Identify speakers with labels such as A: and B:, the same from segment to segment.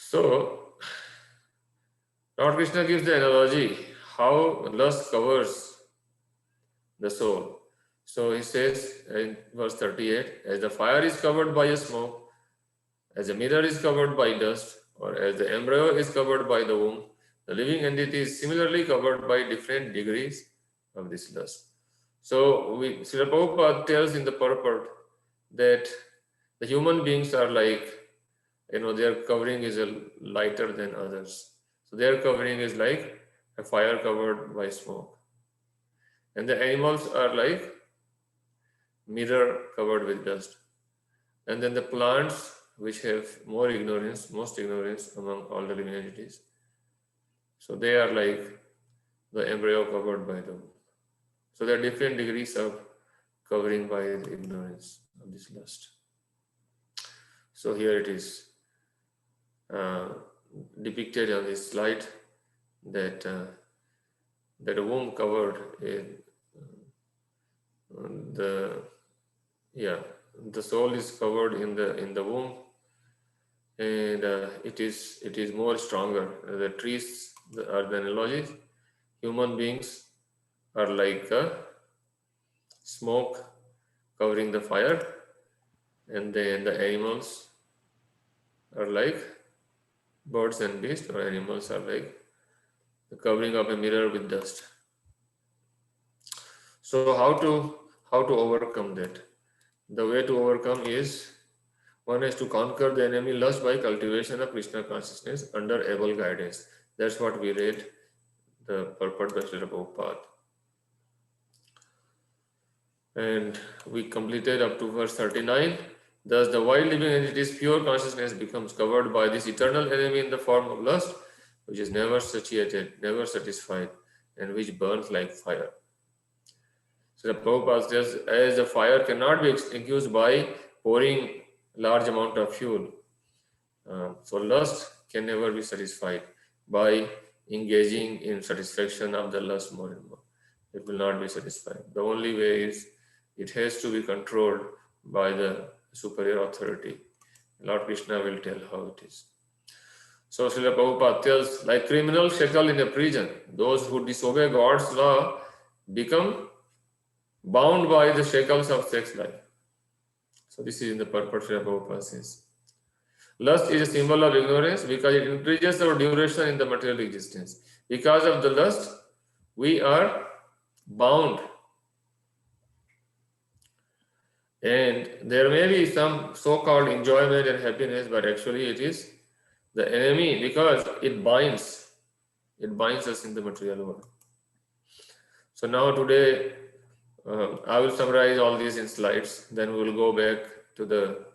A: So, Lord Krishna gives the analogy how lust covers the soul. So he says in verse 38, as the fire is covered by a smoke, as a mirror is covered by dust, or as the embryo is covered by the womb, the living entity is similarly covered by different degrees of this lust. So Srila Prabhupada tells in the purport that the human beings are like, their covering is lighter than others. So their covering is like a fire covered by smoke. And the animals are like mirror covered with dust. And then the plants, which have more ignorance, most ignorance among all the living entities. So they are like the embryo covered by the womb. So there are different degrees of covering by the ignorance of this lust. So here it is depicted on this slide that that a womb covered the soul is covered in the womb, and it is more stronger. The trees are the analogies. Human beings are like smoke covering the fire, and then the animals are like birds and beasts, or animals are like the covering of a mirror with dust. So how to overcome that? The way to overcome is one has to conquer the enemy lust by cultivation of Krishna consciousness under able guidance. That's what we read the purport by Srila Prabhupada. And we completed up to verse 39. Thus the while living entity's pure consciousness becomes covered by this eternal enemy in the form of lust, which is never satiated, never satisfied, and which burns like fire. So the Prabhupada says, as the fire cannot be extinguished by pouring large amount of fuel, so lust can never be satisfied by engaging in satisfaction of the lust more and more. It will not be satisfied. The only way is it has to be controlled by the superior authority. Lord Krishna will tell how it is. So Srila Prabhupada tells, like criminals shackled in a prison, those who disobey God's law become bound by the shackles of sex life. So this is in the purport Srila Prabhupada says. Lust is a symbol of ignorance because it increases our duration in the material existence. Because of the lust, we are bound. And there may be some so-called enjoyment and happiness, but actually it is the enemy because it binds us in the material world. So now today, I will summarize all these in slides, then we will go back to the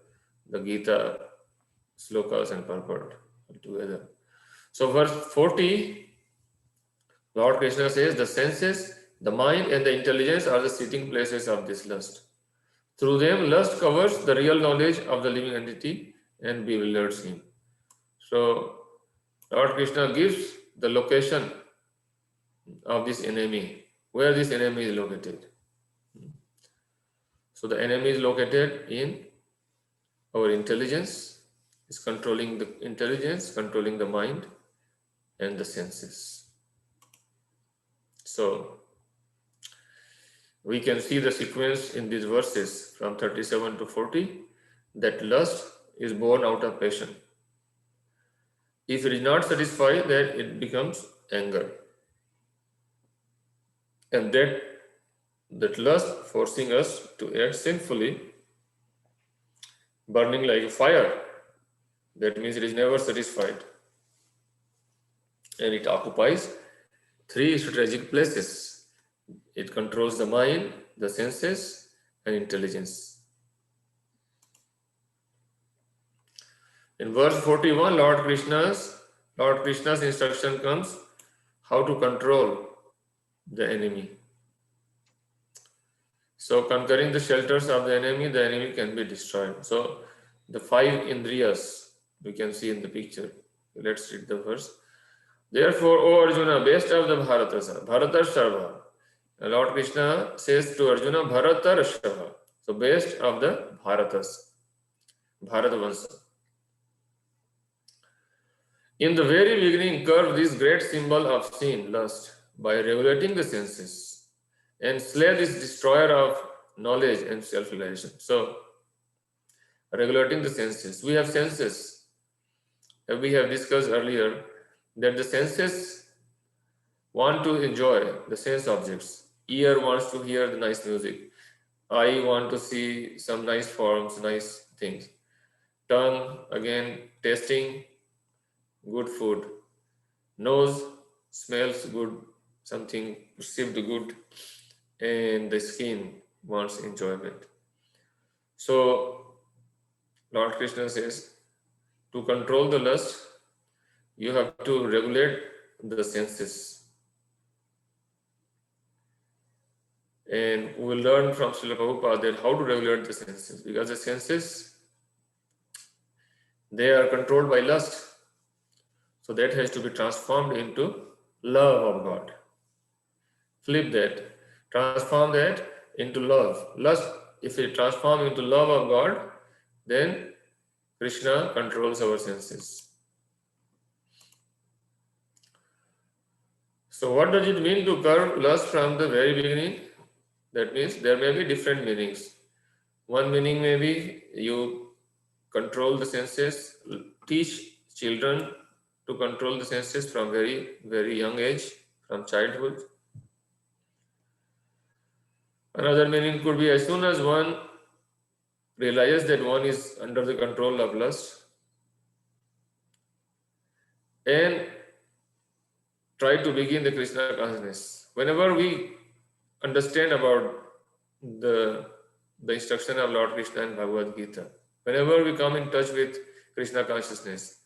A: Gita slokas and purport together. So verse 40, Lord Krishna says, the senses, the mind and the intelligence are the sitting places of this lust. Through them, lust covers the real knowledge of the living entity and bewilders him. So Lord Krishna gives the location of this enemy, where this enemy is located. So the enemy is located in our intelligence, is controlling the intelligence, controlling the mind and the senses. So we can see the sequence in these verses from 37 to 40 that lust is born out of passion. If it is not satisfied, then it becomes anger. And that lust forcing us to act sinfully, burning like a fire. That means it is never satisfied. And it occupies three strategic places. It controls the mind, the senses, and intelligence. In verse 41, Lord Krishna's instruction comes how to control the enemy. So conquering the shelters of the enemy can be destroyed. So the five indriyas we can see in the picture. Let's read the verse. Therefore, O Arjuna, best of the Bharatas, Bharatar Sarva. Lord Krishna says to Arjuna, Bharatar Sarva. So best of the Bharatas, Bharatavansha. In the very beginning, curve this great symbol of sin, lust, by regulating the senses, and slay this destroyer of knowledge and self-realization. So, regulating the senses. We have senses. We have discussed earlier that the senses want to enjoy the sense objects. Ear wants to hear the nice music. Eye want to see some nice forms, nice things. Tongue, again, tasting good food. Nose smells good, something perceived good, and the skin wants enjoyment. So, Lord Krishna says, to control the lust, you have to regulate the senses. And we will learn from Srila Prabhupada that how to regulate the senses, because the senses, they are controlled by lust. So that has to be transformed into love of God. Flip that, transform that into love. Lust, if it transforms into love of God, then Krishna controls our senses. So what does it mean to curb lust from the very beginning? That means there may be different meanings. One meaning may be you control the senses, teach children to control the senses from very, very young age, from childhood. Another meaning could be as soon as one realizes that one is under the control of lust, and try to begin the Krishna consciousness. Whenever we understand about the instruction of Lord Krishna in Bhagavad Gita, whenever we come in touch with Krishna consciousness,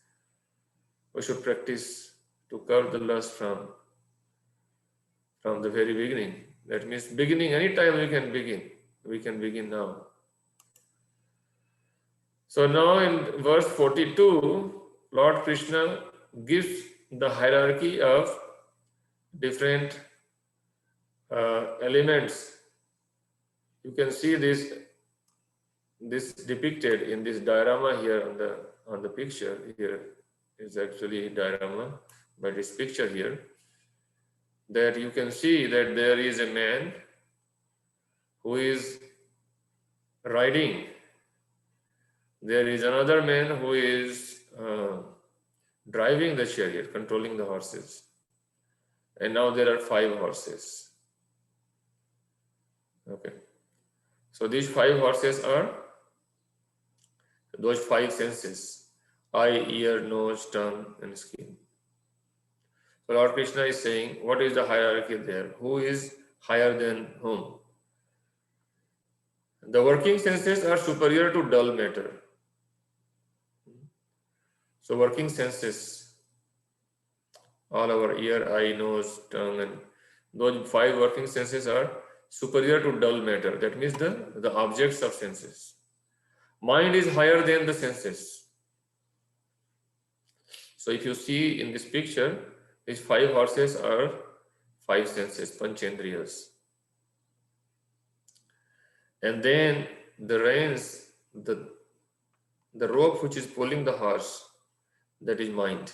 A: we should practice to curb the lust from the very beginning. That means beginning, anytime we can begin. We can begin now. So now in verse 42, Lord Krishna gives the hierarchy of different elements. You can see this depicted in this diorama here on the picture. Here is actually a diorama, but this picture here, that you can see that there is a man who is riding. There is another man who is driving the chariot, controlling the horses. And now there are 5 horses. Okay. So these 5 horses are those 5 senses: eye, ear, nose, tongue, and skin. So Lord Krishna is saying, what is the hierarchy there? Who is higher than whom? The working senses are superior to dull matter. So working senses, all our ear, eye, nose, tongue, and those 5 working senses are superior to dull matter. That means the objects of senses. Mind is higher than the senses. So if you see in this picture, these 5 horses are 5 senses, panchendriyas. And then the reins, the rope which is pulling the horse, that is mind.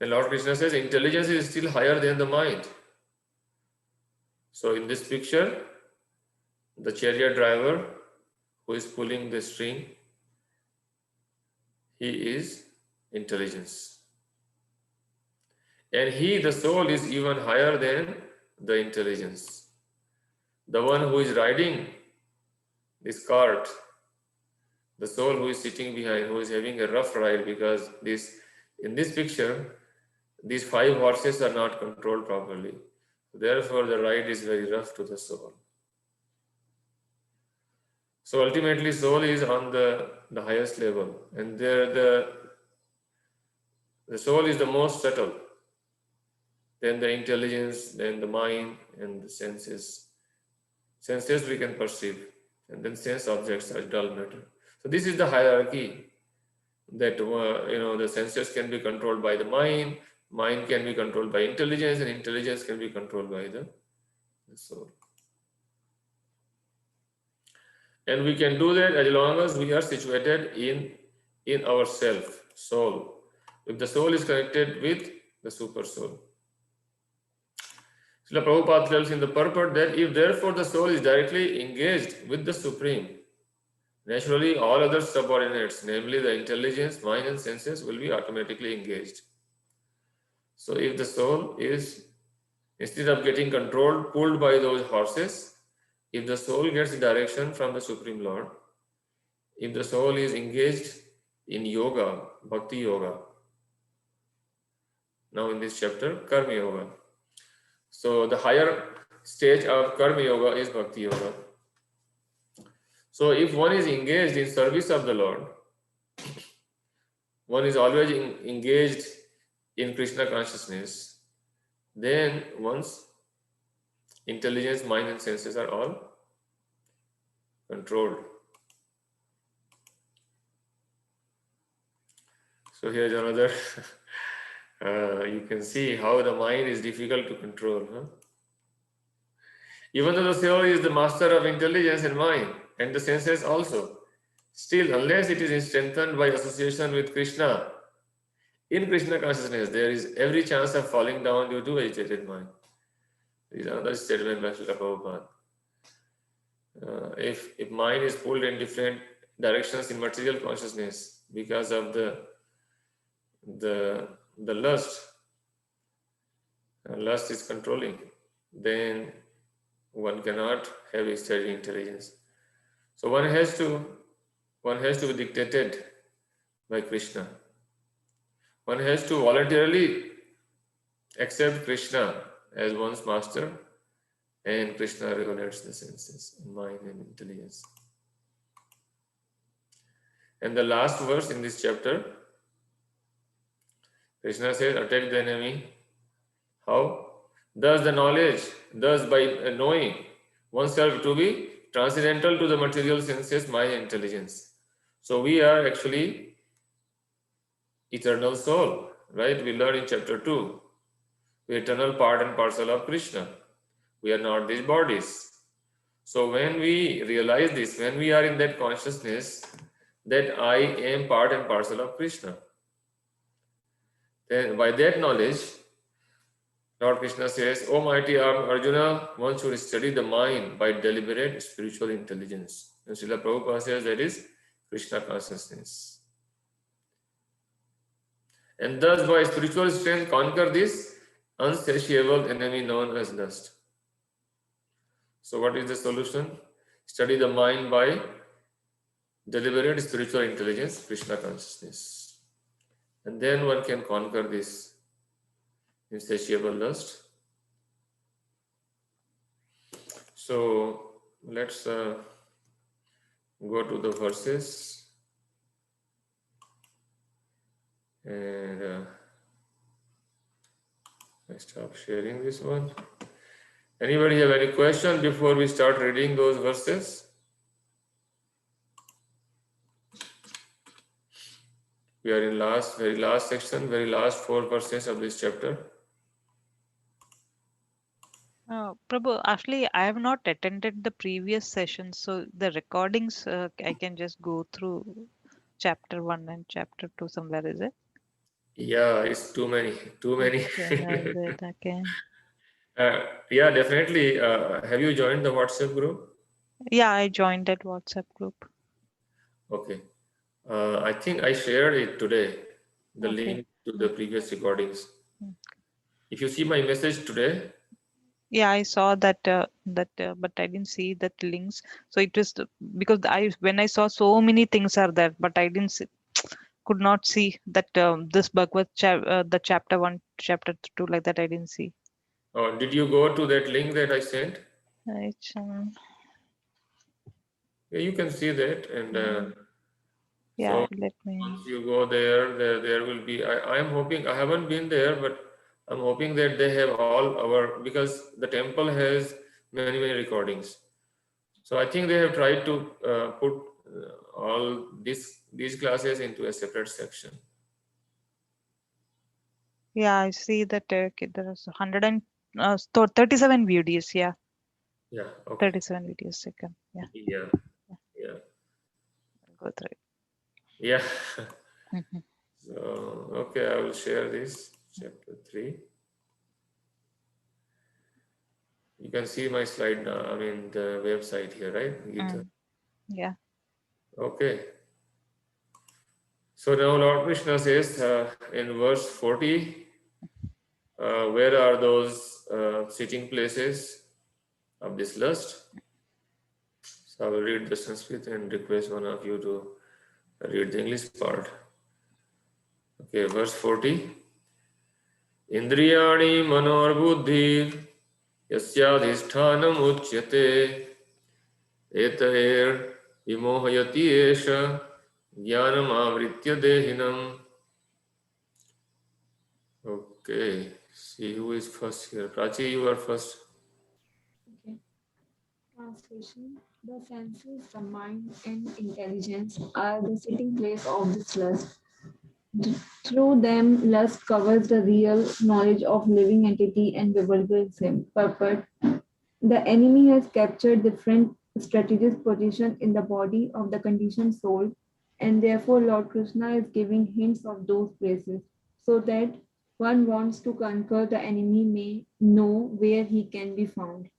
A: And Lord Krishna says intelligence is still higher than the mind. So in this picture, the chariot driver who is pulling the string, he is intelligence. And he, the soul, is even higher than the intelligence. The one who is riding this cart, the soul who is sitting behind, who is having a rough ride, because in this picture, these 5 horses are not controlled properly. Therefore, the ride is very rough to the soul. So ultimately, soul is on the highest level, and the soul is the most subtle. Then the intelligence, then the mind, and the senses. Senses we can perceive, and then sense objects are dull matter. So this is the hierarchy, that the senses can be controlled by the mind can be controlled by intelligence, and intelligence can be controlled by the soul. And we can do that as long as we are situated in our self, soul, if the soul is connected with the super soul. Srila Prabhupada tells in the purport that if therefore the soul is directly engaged with the Supreme, naturally all other subordinates, namely the intelligence, mind and senses, will be automatically engaged. So if the soul is, instead of getting controlled, pulled by those horses, if the soul gets direction from the Supreme Lord, if the soul is engaged in yoga, bhakti yoga, now in this chapter, karma yoga. So the higher stage of karma yoga is bhakti yoga. So if one is engaged in service of the Lord, one is always engaged in Krishna consciousness, then one's intelligence, mind and senses are all controlled. So here's another, you can see how the mind is difficult to control. Huh? Even though the soul is the master of intelligence and mind and the senses also, still unless it is strengthened by association with Krishna, in Krishna consciousness, there is every chance of falling down due to agitated mind. This is another statement by Srila Prabhupada. If mind is pulled in different directions in material consciousness because of the lust, lust is controlling, then one cannot have a steady intelligence. So one has to be dictated by Krishna. One has to voluntarily accept Krishna as one's master, and Krishna regulates the senses, mind and intelligence. And the last verse in this chapter, Krishna says, attack the enemy. How? Thus by knowing oneself to be transcendental to the material senses, mind and intelligence. So we are actually eternal soul, right? We learn in chapter 2. We are eternal part and parcel of Krishna. We are not these bodies. So when we realize this, when we are in that consciousness that I am part and parcel of Krishna, then by that knowledge, Lord Krishna says, O mighty Arjuna, one should study the mind by deliberate spiritual intelligence. And Srila Prabhupada says that is Krishna consciousness. And thus by spiritual strength conquer this unsatiable enemy known as lust. So what is the solution? Study the mind by deliberate spiritual intelligence, Krishna consciousness. And then one can conquer this insatiable lust. So let's go to the verses. And I stop sharing this one. Anybody have any question before we start reading those verses? We are in very last section, very last 4 verses of this chapter.
B: Prabhu, actually, I have not attended the previous session, so the recordings I can just go through chapter 1 and chapter 2 somewhere, is it?
A: Yeah, it's too many.
B: Okay, is it? Okay.
A: Yeah, definitely. Have you joined the WhatsApp group?
B: Yeah, I joined that WhatsApp group.
A: Okay. I think I shared it today, the
B: Okay.
A: link to the previous recordings.
B: Mm.
A: If you see my message today,
B: Yeah, I saw that, but I didn't see that links. So it was because when I saw so many things are there, but I didn't see, could not see that this Bhagavad the chapter 1, chapter 2, like that I didn't see.
A: did you go to that link that I sent?
B: Right.
A: Yeah, you can see that, and
B: Yeah,
A: so
B: let me.
A: once you go there will be. I am hoping, I haven't been there, but I'm hoping that they have all our, because the temple has many recordings. So I think they have tried to put all these classes into a separate section.
B: Yeah, I see that okay, there is 37 videos. Yeah,
A: Yeah. Okay.
B: 37 videos second. Yeah,
A: Yeah. Yeah.
B: I'll go through it.
A: Yeah.
B: Mhm.
A: So, okay, I will share this chapter 3. You can see my slide now, I mean the website here, right? Gita.
B: Yeah.
A: Okay. So now Lord Krishna says in verse 40, where are those sitting places of this lust? So I will read the Sanskrit and request one of you to read the English part. Okay, verse 40. Indriyani manorbudhir yasyadhishthānam uchyate etair vimohayati esha jnanam avritya dehinam. Okay, see who is first here. Prachi, you are first.
C: Okay. Translation. The senses, the mind, and intelligence are the sitting place of this lust. Through them, lust covers the real knowledge of living entity and bewilders him. Purport. The enemy has captured different strategic position in the body of the conditioned soul, and therefore Lord Krishna is giving hints of those places, so that one wants to conquer the enemy may know where he can be found.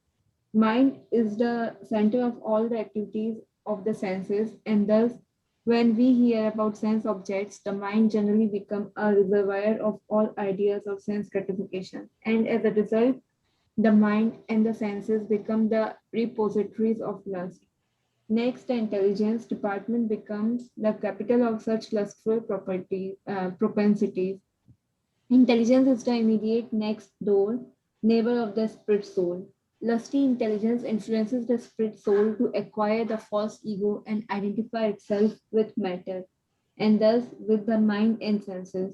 C: Mind is the center of all the activities of the senses, and thus, when we hear about sense objects, the mind generally becomes a reservoir of all ideas of sense gratification, and as a result, the mind and the senses become the repositories of lust. Next, the intelligence department becomes the capital of such lustful propensities. Intelligence is the immediate next door neighbor of the spirit soul. Lusty intelligence influences the spirit soul to acquire the false ego and identify itself with matter, and thus with the mind and senses.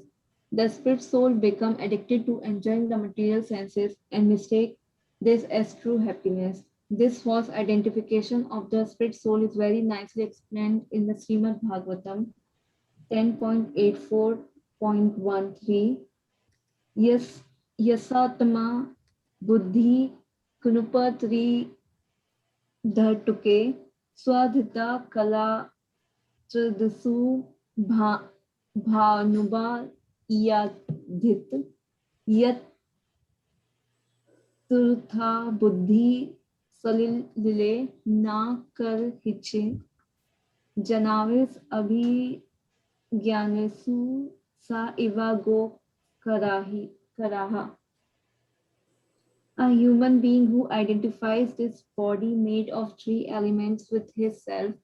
C: The spirit soul become addicted to enjoying the material senses and mistake this as true happiness. This false identification of the spirit soul is very nicely explained in the Srimad Bhagavatam 10.84.13. Yes यसात्मा बुद्धि कुनुपत्री धटुके स्वाधिता कला त्रदसु भा भानुबा याधित यत तुरथा बुद्धि सलिले ना कर हिचे जनाविस अभिज्ञानेसु सा इवा गो कराहा. A human being who identifies this body made of three elements with his self,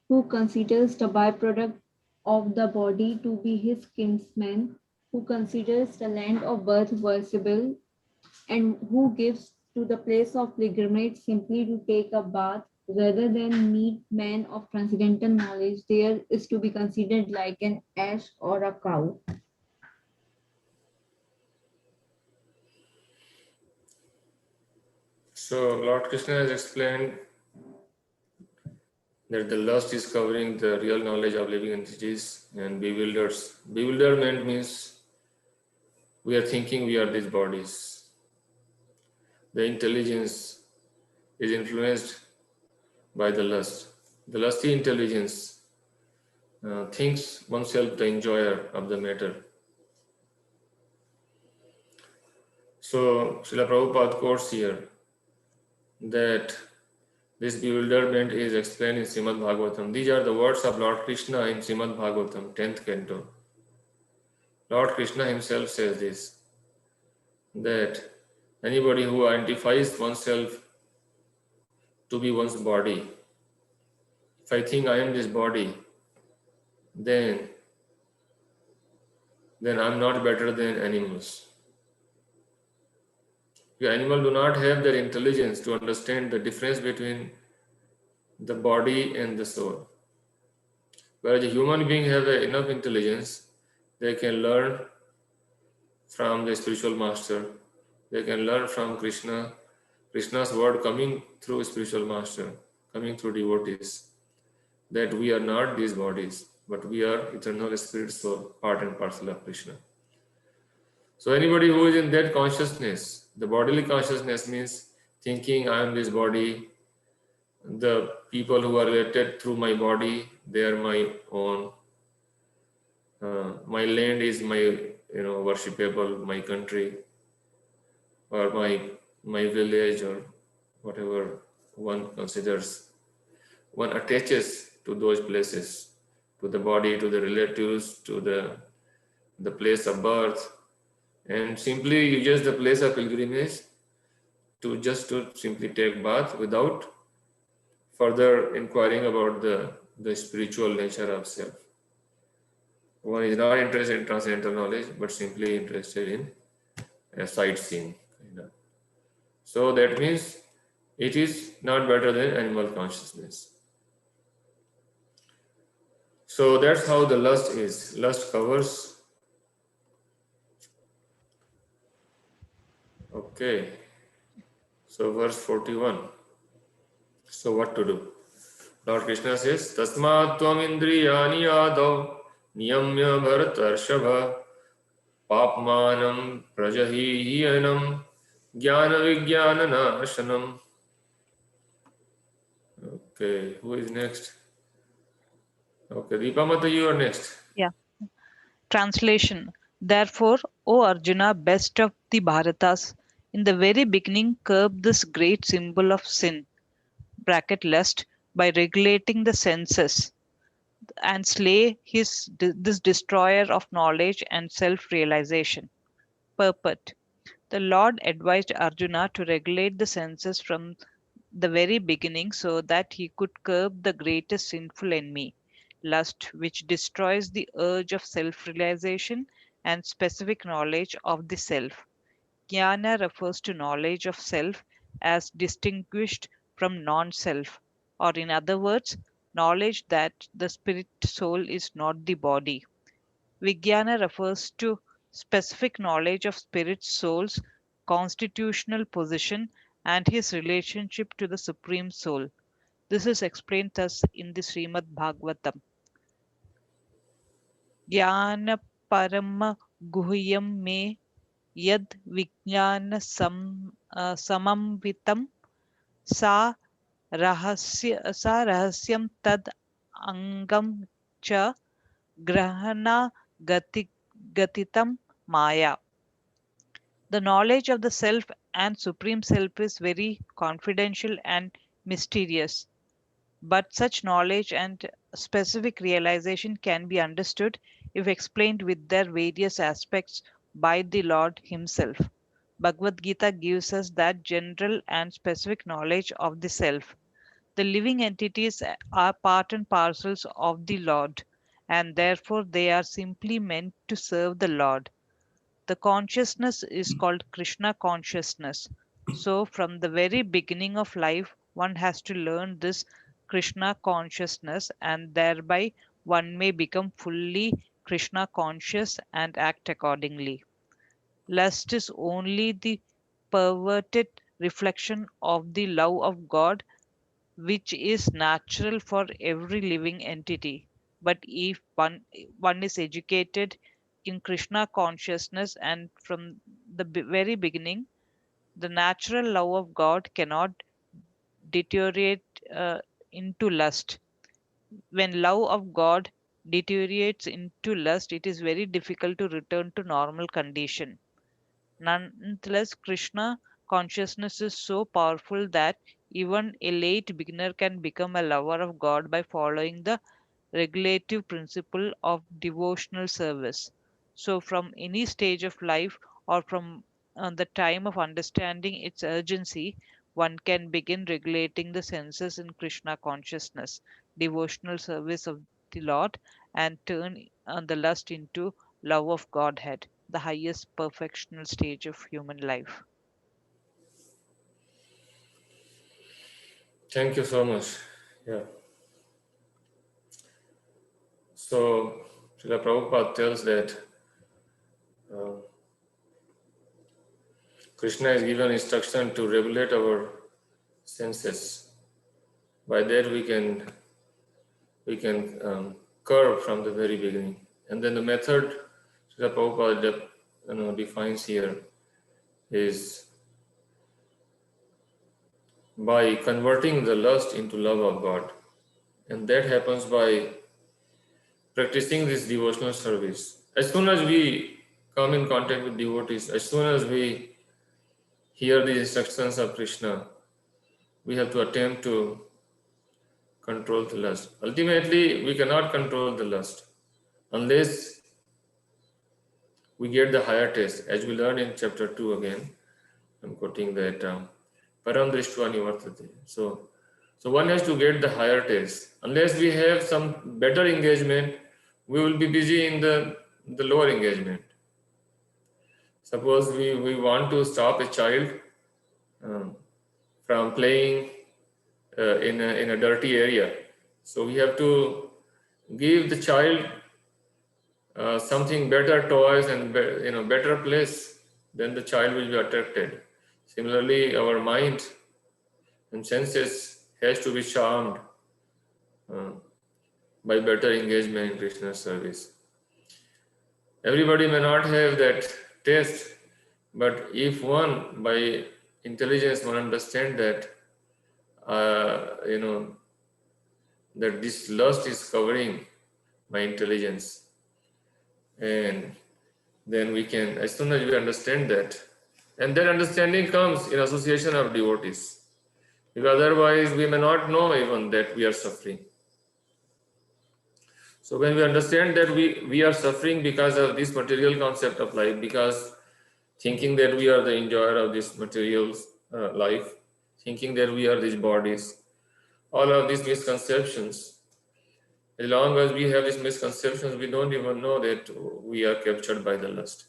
C: who considers the byproduct of the body to be his kinsman, who considers the land of birth worshipable, and who gives to the place of pilgrimage simply to take a bath rather than meet men of transcendental knowledge, there is to be considered like an ass or a cow.
A: So Lord Krishna has explained that the lust is covering the real knowledge of living entities and bewilders. Bewilderment means we are thinking we are these bodies. The intelligence is influenced by the lust. The lusty intelligence thinks oneself the enjoyer of the matter. So Srila Prabhupada quotes here that this bewilderment is explained in Srimad Bhagavatam. These are the words of Lord Krishna in Srimad Bhagavatam, 10th canto. Lord Krishna himself says this, that anybody who identifies oneself to be one's body, if I think I am this body, then I'm not better than animals. The animal do not have that intelligence to understand the difference between the body and the soul. Whereas a human being have enough intelligence, they can learn from the spiritual master. They can learn from Krishna, Krishna's word coming through spiritual master, coming through devotees, that we are not these bodies, but we are eternal spirit soul, part and parcel of Krishna. So anybody who is in that consciousness, the bodily consciousness means thinking I am this body, the people who are related through my body, they are my own. my land is my, worshipable, my country, or my village, or whatever one considers. One attaches to those places, to the body, to the relatives, to the place of birth, and simply uses the place of pilgrimage to simply take bath without further inquiring about the spiritual nature of self. One is not interested in transcendental knowledge, but simply interested in sightseeing. So that means it is not better than animal consciousness. So that's how the lust is. Lust covers. Okay. So verse 41. So what to do? Lord Krishna says, Tasmat tvam indriyani adav niyamya bharatarshava papmanam prajahiyanam jnana vijnana nashanam. Okay, who is next? Okay, Deepamata, you are next.
B: Yeah. Translation. Therefore, O Arjuna, best of the Bharatas, in the very beginning curb this great symbol of sin, bracket lust, by regulating the senses, and slay this destroyer of knowledge and self-realization. Purport. The Lord advised Arjuna to regulate the senses from the very beginning so that he could curb the greatest sinful enemy, lust, which destroys the urge of self realization and specific knowledge of the self. Jnana refers to knowledge of self as distinguished from non self, or in other words, knowledge that the spirit soul is not the body. Vijnana refers to specific knowledge of spirit soul's constitutional position and his relationship to the Supreme Soul. This is explained thus in the Srimad Bhagavatam. Jnana parama guhyam me yad vijnana samamvitam sa rahasyam tad angam cha grahana gatitam maya. The knowledge of the self and supreme self is very confidential and mysterious, but such knowledge and specific realization can be understood if explained with their various aspects by the Lord Himself. Bhagavad Gita gives us that general and specific knowledge of the self. The living entities are part and parcels of the Lord, and therefore they are simply meant to serve the Lord. The consciousness is called Krishna consciousness. So, from the very beginning of life, one has to learn this Krishna consciousness, and thereby one may become fully Krishna conscious and act accordingly. Lust is only the perverted reflection of the love of God, which is natural for every living entity. But if one is educated in Krishna consciousness and from the very beginning, the natural love of God cannot deteriorate into lust. When love of God deteriorates into lust, it is very difficult to return to normal condition. Nonetheless, Krishna consciousness is so powerful that even a late beginner can become a lover of God by following the regulative principle of devotional service. So, from any stage of life or from the time of understanding its urgency, one can begin regulating the senses in Krishna consciousness, devotional service of the Lord, and turn the lust into love of Godhead, the highest perfectional stage of human life.
A: Thank you so much. Yeah. So, Srila Prabhupada tells that Krishna is given instruction to regulate our senses. By that we can curb from the very beginning. And then the method Srila Prabhupada defines here is by converting the lust into love of God. And that happens by practicing this devotional service. As soon as we come in contact with devotees, as soon as we hear the instructions of Krishna, we have to attempt to control the lust. Ultimately, we cannot control the lust unless we get the higher taste, as we learn in chapter 2 again. I'm quoting that Param Drishtva Nivartate. So one has to get the higher taste. Unless we have some better engagement, we will be busy in the lower engagement. Suppose we want to stop a child from playing in a dirty area. So we have to give the child something better toys and better place, then the child will be attracted. Similarly, our mind and senses has to be charmed by better engagement in Krishna's service. Everybody may not have that taste, but if one by intelligence one understand that that this lust is covering my intelligence, and then we can, as soon as we understand that, and then understanding comes in association of devotees, because otherwise we may not know even that we are suffering. So when we understand that we are suffering because of this material concept of life, because thinking that we are the enjoyer of this material life, thinking that we are these bodies, all of these misconceptions, as long as we have these misconceptions, we don't even know that we are captured by the lust.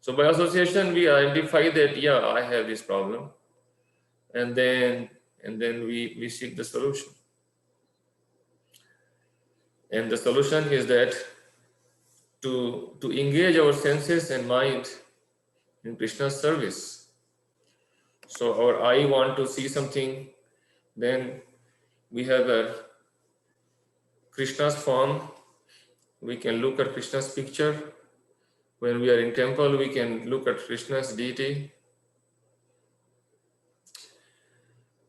A: So by association, we identify that, yeah, I have this problem, and then we seek the solution. And the solution is that to engage our senses and mind in Krishna's service. So our eye want to see something, then we have a Krishna's form. We can look at Krishna's picture. When we are in temple, we can look at Krishna's deity.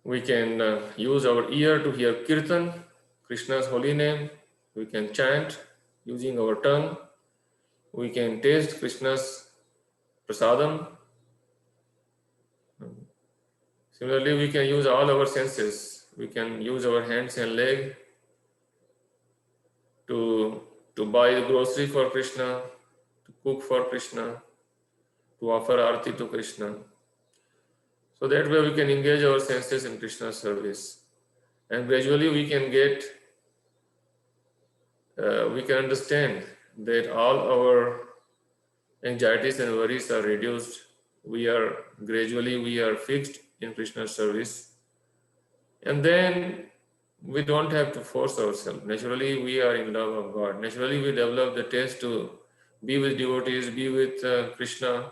A: We can use our ear to hear kirtan, Krishna's holy name. We can chant using our tongue. We can taste Krishna's prasadam. Similarly, we can use all our senses. We can use our hands and leg to buy the grocery for Krishna, to cook for Krishna, to offer arati to Krishna. So that way we can engage our senses in Krishna's service. And gradually we can we can understand that all our anxieties and worries are reduced. We are fixed in Krishna's service. And then we don't have to force ourselves. Naturally, we are in love of God. Naturally, we develop the taste to be with devotees, be with Krishna,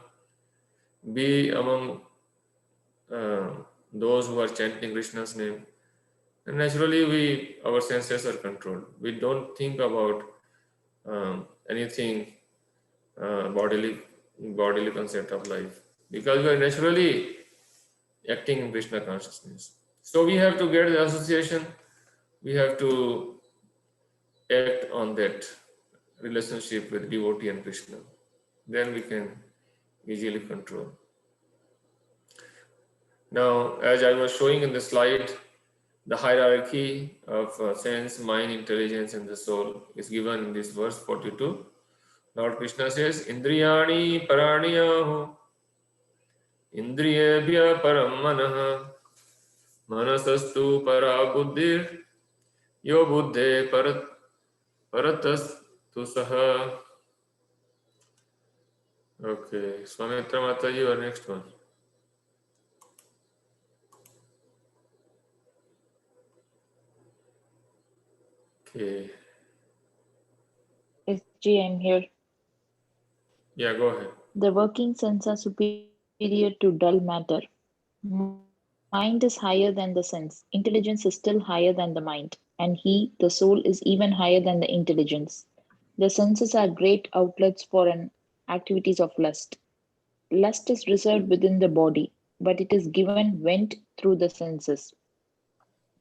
A: be among those who are chanting Krishna's name. And naturally, our senses are controlled. We don't think about anything bodily concept of life, because we are naturally acting in Krishna consciousness. So we have to get the association. We have to act on that relationship with devotee and Krishna. Then we can easily control. Now, as I was showing in the slide, the hierarchy of sense, mind, intelligence, and the soul is given in this verse 42. Lord Krishna says, Indriyani paraniyahu, Indriyebhya param manaha, manasastu para buddhir, yo buddhe paratas tu saha. Okay, Swamitra Mataji, your next one. Okay.
D: SG, I'm here.
A: Yeah, go ahead.
D: The working sense are superior to dull matter. Mind is higher than the sense. Intelligence is still higher than the mind. And he, the soul, is even higher than the intelligence. The senses are great outlets for an activities of lust. Lust is reserved within the body, but it is given vent through the senses.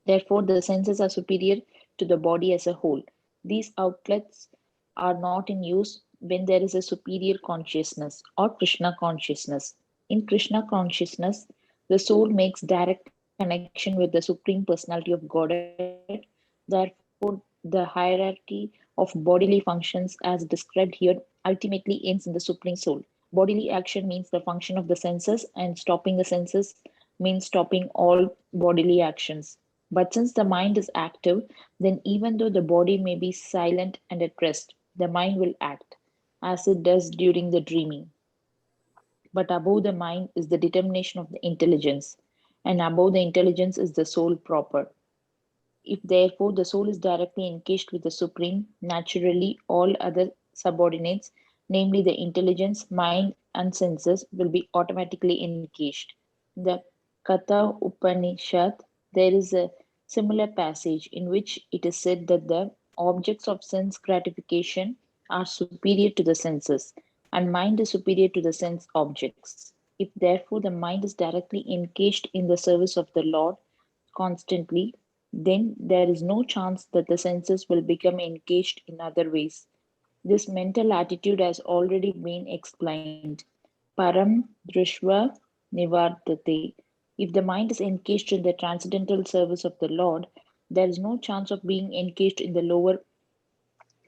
D: Therefore, the senses are superior to the body as a whole. These outlets are not in use when there is a superior consciousness or Krishna consciousness. In Krishna consciousness, the soul makes direct connection with the Supreme Personality of Godhead. Therefore, the hierarchy of bodily functions, as described here, ultimately ends in the Supreme Soul. Bodily action means the function of the senses, and stopping the senses means stopping all bodily actions. But since the mind is active, then even though the body may be silent and at rest, the mind will act, as it does during the dreaming. But above the mind is the determination of the intelligence, and above the intelligence is the soul proper. If therefore the soul is directly engaged with the Supreme, naturally all other subordinates, namely the intelligence, mind, and senses, will be automatically engaged. In the Katha Upanishad, there is a similar passage in which it is said that the objects of sense gratification are superior to the senses, and mind is superior to the sense objects. If therefore the mind is directly engaged in the service of the Lord constantly, then there is no chance that the senses will become engaged in other ways. This mental attitude has already been explained. Param drishva nivardate. If the mind is engaged in the transcendental service of the Lord, there is no chance of being engaged in the lower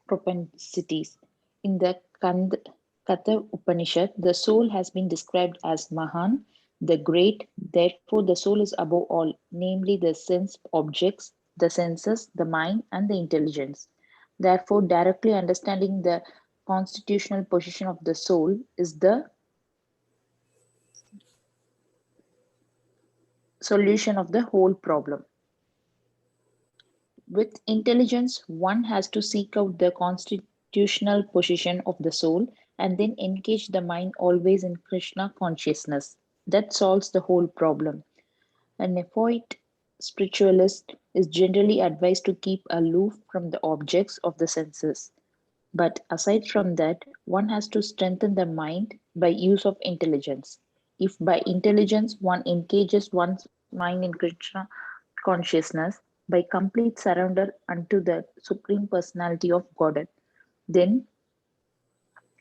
D: propensities. In the Katha Upanishad, the soul has been described as Mahan, the great. Therefore, the soul is above all, namely the sense objects, the senses, the mind, and the intelligence. Therefore, directly understanding the constitutional position of the soul is the solution of the whole problem. With intelligence, one has to seek out the constitutional position of the soul and then engage the mind always in Krishna consciousness. That solves the whole problem. A neophyte spiritualist is generally advised to keep aloof from the objects of the senses. But aside from that, one has to strengthen the mind by use of intelligence. If by intelligence one engages one's mind in Krishna consciousness, by complete surrender unto the Supreme Personality of Godhead, then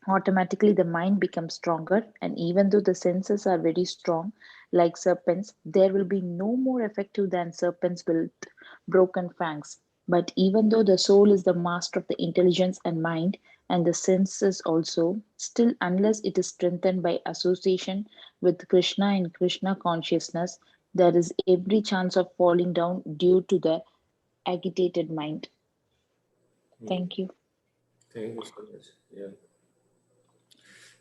D: automatically the mind becomes stronger, and even though the senses are very strong like serpents, there will be no more effective than serpents with broken fangs. But even though the soul is the master of the intelligence and mind and the senses also, still unless it is strengthened by association with Krishna and Krishna consciousness, there is every chance of falling down due to the agitated mind. Thank you.
A: Thank you so much. Yeah.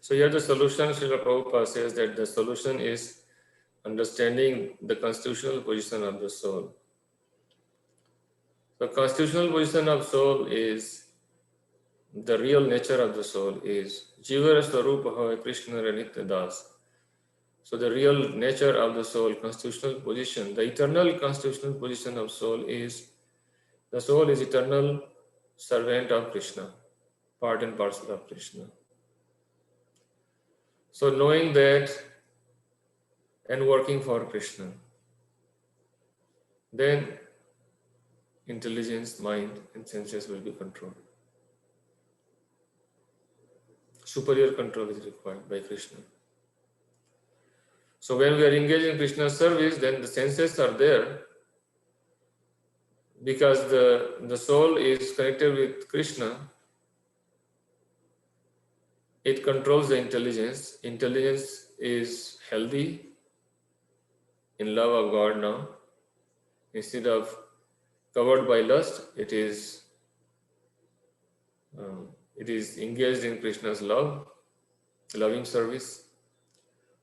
A: So here the solution, Srila Prabhupada says that the solution is understanding the constitutional position of the soul. The constitutional position of soul is the real nature of the soul is Jiva Swarupa Krishna Nitya Das. So the real nature of the soul, constitutional position, the eternal constitutional position of soul is the soul is eternal servant of Krishna, part and parcel of Krishna. So knowing that and working for Krishna, then intelligence, mind, and senses will be controlled. Superior control is required by Krishna. So when we are engaged in Krishna's service, then the senses are there because the soul is connected with Krishna. It controls the intelligence. Intelligence is healthy in love of God now. Instead of covered by lust, it is engaged in Krishna's love, loving service.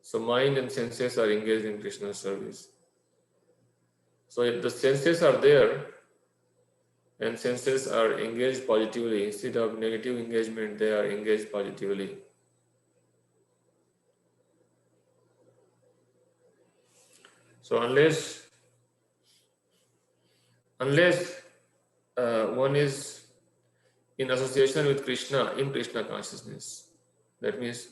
A: So mind and senses are engaged in Krishna's service. So if the senses are there and senses are engaged positively, instead of negative engagement, they are engaged positively. So unless one is in association with Krishna in Krishna consciousness, that means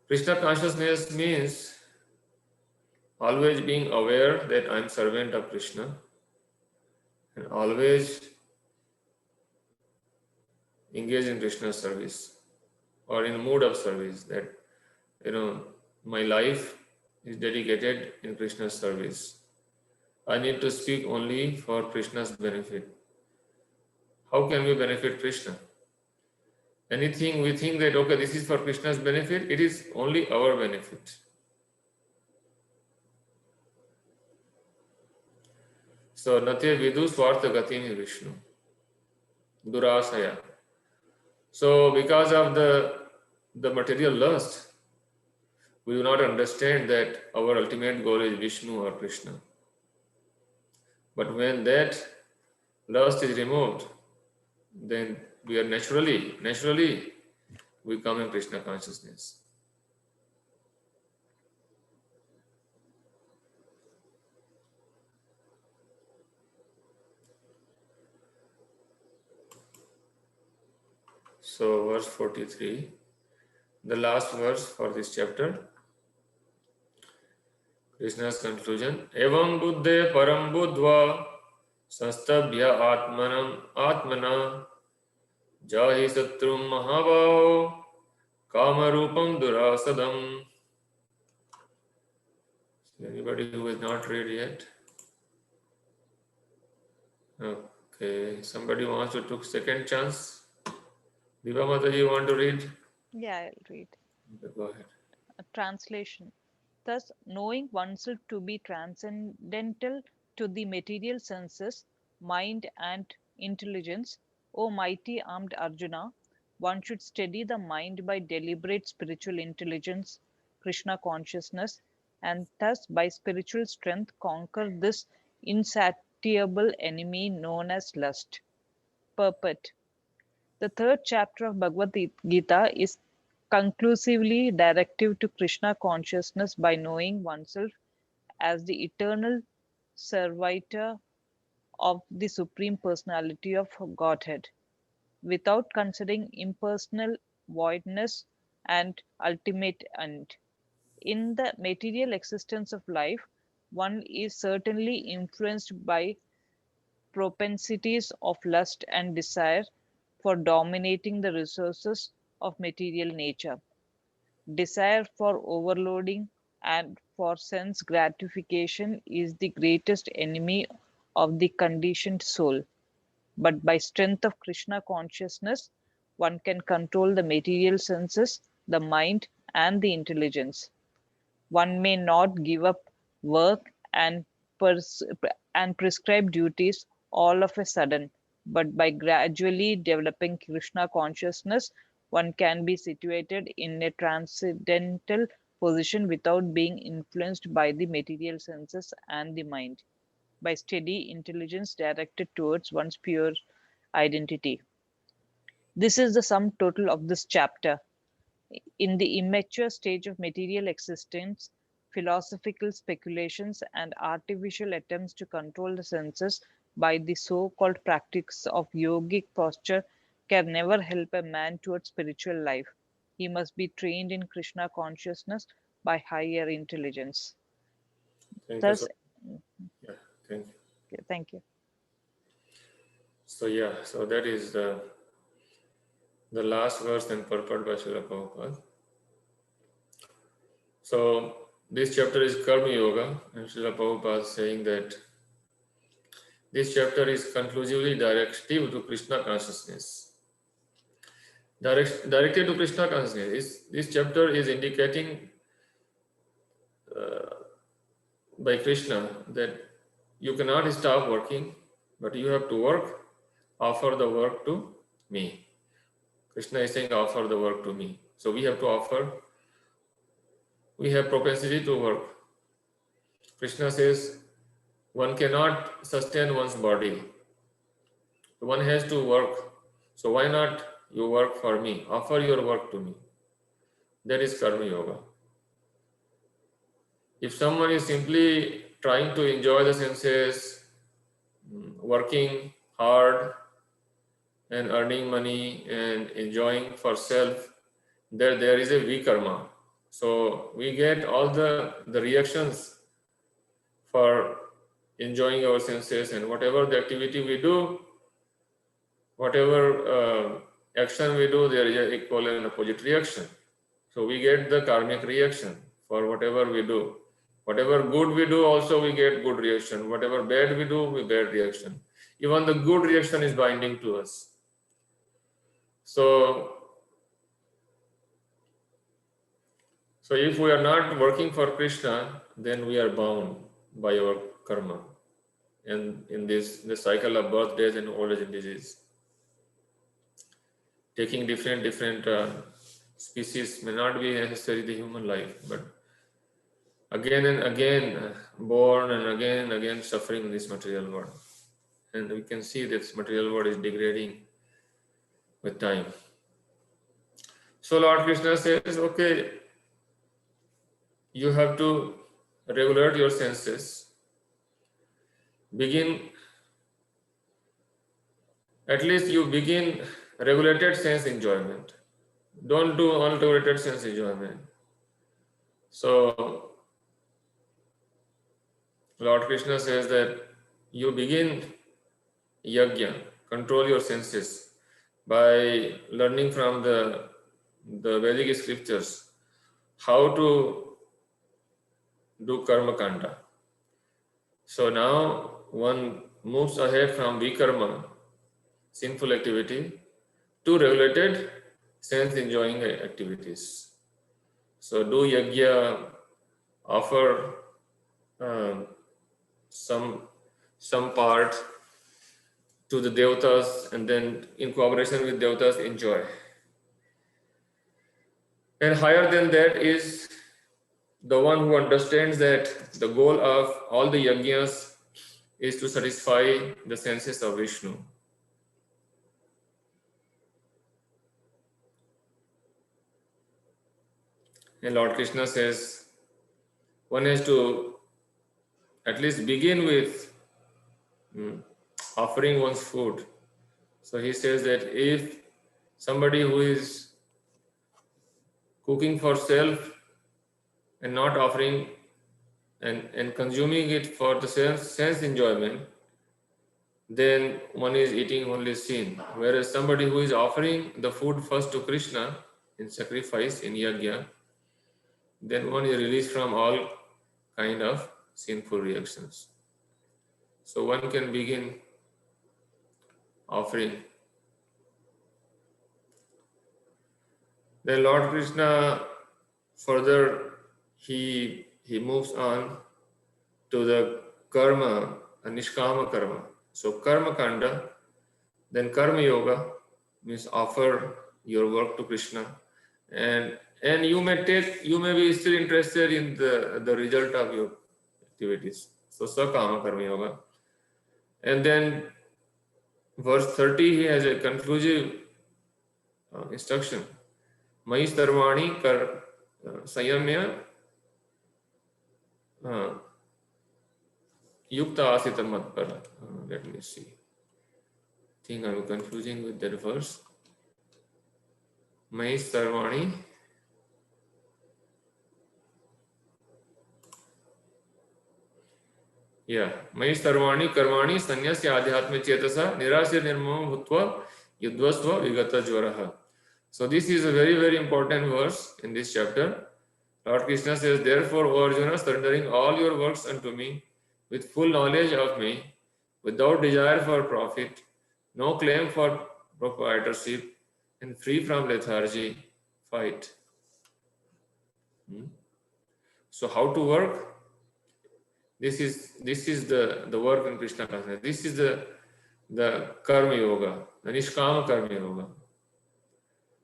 A: Krishna consciousness means always being aware that I am servant of Krishna and always engage in Krishna's service or in a mood of service, that my life is dedicated in Krishna's service. I need to speak only for Krishna's benefit. How can we benefit Krishna? Anything we think that, okay, this is for Krishna's benefit, it is only our benefit. So, Natya Vidu Swartha Gatini Vishnu. Durasaya. So, because of the material lust, we do not understand that our ultimate goal is Vishnu or Krishna. But when that lust is removed, then we are naturally we come in Krishna consciousness. So verse 43, the last verse for this chapter, Krishna's conclusion. Evam buddhe param buddhva sastabhya atmana jahi satrum mahabhaho kamarupam durasadam. Anybody who has not read yet? Okay, somebody wants to take second chance? Diva Mataji, you want to read?
B: Yeah, I'll read.
A: Okay, go ahead.
B: A translation. Thus, knowing oneself to be transcendental to the material senses, mind, and intelligence, O mighty armed Arjuna, one should steady the mind by deliberate spiritual intelligence, Krishna consciousness, and thus by spiritual strength conquer this insatiable enemy known as lust. Purport. The third chapter of Bhagavad Gita is conclusively directive to Krishna consciousness by knowing oneself as the eternal servitor of the Supreme Personality of Godhead, without considering impersonal voidness and ultimate end. In the material existence of life, one is certainly influenced by propensities of lust and desire for dominating the resources of material nature. Desire for overloading and for sense gratification is the greatest enemy of the conditioned soul. But by strength of Krishna consciousness, one can control the material senses, the mind, and the intelligence. One may not give up work and prescribe duties all of a sudden, but by gradually developing Krishna consciousness, one can be situated in a transcendental position without being influenced by the material senses and the mind, by steady intelligence directed towards one's pure identity. This is the sum total of this chapter. In the immature stage of material existence, philosophical speculations and artificial attempts to control the senses by the so-called practice of yogic posture can never help a man towards spiritual life. He must be trained in Krishna consciousness by higher intelligence.
A: Thank you.
B: Thus,
A: Yeah, thank you.
B: thank you.
A: So that is the last verse and purport by Srila Prabhupada. So this chapter is Karma Yoga, and Srila Prabhupada is saying that this chapter is conclusively directive to Krishna consciousness. Directed to Krishna consciousness. This chapter is indicating by Krishna that you cannot stop working, but you have to work, offer the work to me. Krishna is saying, offer the work to me. So we have to offer. We have propensity to work. Krishna says, one cannot sustain one's body. One has to work. So why not you work for me? Offer your work to me. That is Karma Yoga. If someone is simply trying to enjoy the senses, working hard and earning money and enjoying for self, there is a vikarma. So we get all the reactions for enjoying our senses, and whatever the activity we do, whatever action we do, there is an equal and opposite reaction. So we get the karmic reaction for whatever we do. Whatever good we do, also we get good reaction. Whatever bad we do, we bad reaction. Even the good reaction is binding to us. So if we are not working for Krishna, then we are bound by our karma, and in the cycle of birth, death, and old age and disease. Taking different species may not be necessarily the human life, but again and again born and again suffering in this material world. And we can see that this material world is degrading with time. So Lord Krishna says, okay, you have to regulate your senses. At least you begin regulated sense enjoyment. Don't do unregulated sense enjoyment. So Lord Krishna says that you begin yajna, control your senses, by learning from the Vedic scriptures how to do karma kanda. So now one moves ahead from vikarma, sinful activity, to regulated sense enjoying activities. So do yajna, offer some part to the devatas, and then in cooperation with devatas enjoy. And higher than that is the one who understands that the goal of all the yajnas is to satisfy the senses of Vishnu. And Lord Krishna says one has to at least begin with offering one's food. So he says that if somebody who is cooking for self and not offering and consuming it for the sense enjoyment, then one is eating only sin. Whereas somebody who is offering the food first to Krishna in sacrifice, in yajna, then one is released from all kind of sinful reactions. So one can begin offering. Then Lord Krishna further he moves on to the karma, nishkama karma. So karma kanda, then karma yoga means offer your work to Krishna, and you may be still interested in the result of your activities. So sakama karma yoga. And then verse 30, he has a conclusive instruction. Mai sarvani kar sayamya yukta asita matpara. Let me see. I think I'm confusing with that verse. Mai sarvani. Yeah. Mai sarvani karmani sanyasya adhyatma chetasa nirasya nirmama bhutva yudvasva vigata jvaraha. So this is a very, very important verse in this chapter. Lord Krishna says, therefore, O Arjuna, surrendering all your works unto me, with full knowledge of me, without desire for profit, no claim for proprietorship, and free from lethargy, fight. So how to work? This is the work in Krishna consciousness. This is the karma yoga, the nishkama karma yoga.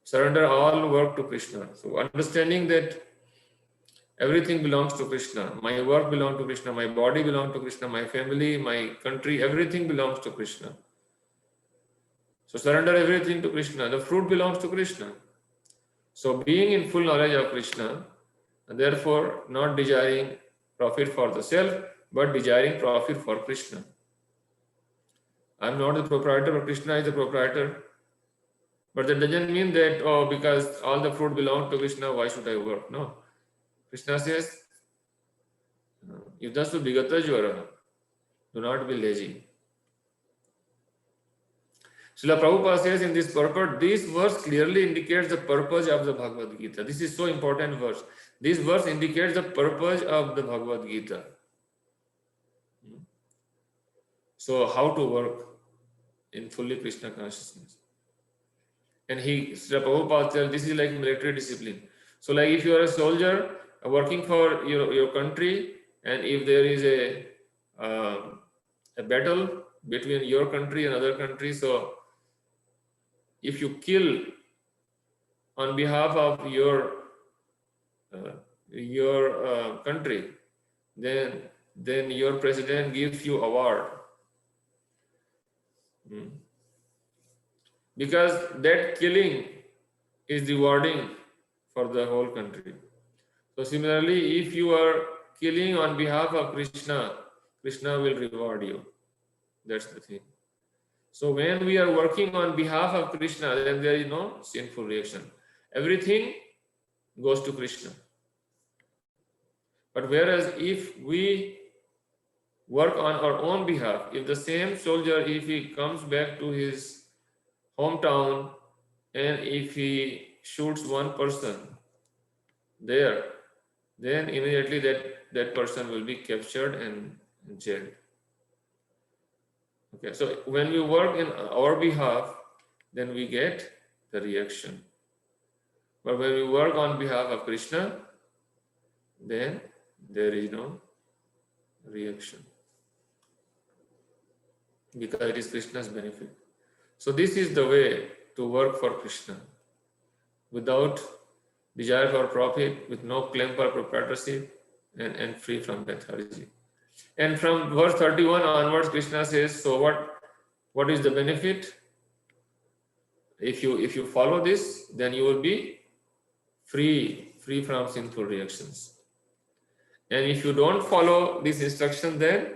A: Surrender all work to Krishna. So understanding that everything belongs to Krishna. My work belongs to Krishna. My body belongs to Krishna. My family, my country, everything belongs to Krishna. So surrender everything to Krishna. The fruit belongs to Krishna. So being in full knowledge of Krishna, and therefore not desiring profit for the self, but desiring profit for Krishna. I am not the proprietor, but Krishna is the proprietor. But that doesn't mean that, because all the fruit belongs to Krishna, why should I work? No. Krishna says, Yudasu bigata jvara. Do not be lazy. Srila Prabhupada says in this purport, this verse clearly indicates the purpose of the Bhagavad Gita. This is so important verse. This verse indicates the purpose of the Bhagavad Gita. So how to work in fully Krishna consciousness. And Srila Prabhupada tells this is like military discipline. So like if you are a soldier working for your country, and if there is a battle between your country and other country, so if you kill on behalf of your country, then your president gives you award. Because that killing is rewarding for the whole country. So similarly, if you are killing on behalf of Krishna, Krishna will reward you. That's the thing. So when we are working on behalf of Krishna, then there is no sinful reaction. Everything goes to Krishna. But whereas if we work on our own behalf, if the same soldier, if he comes back to his hometown and if he shoots one person there, then immediately that person will be captured and jailed. Okay, so when we work in our behalf, then we get the reaction. But when we work on behalf of Krishna, then there is no reaction, because it is Krishna's benefit. So this is the way to work for Krishna, without desire for profit, with no claim for proprietorship, and free from lethargy. And from verse 31 onwards, Krishna says, so what is the benefit? If you follow this, then you will be free from sinful reactions. And if you don't follow this instruction, then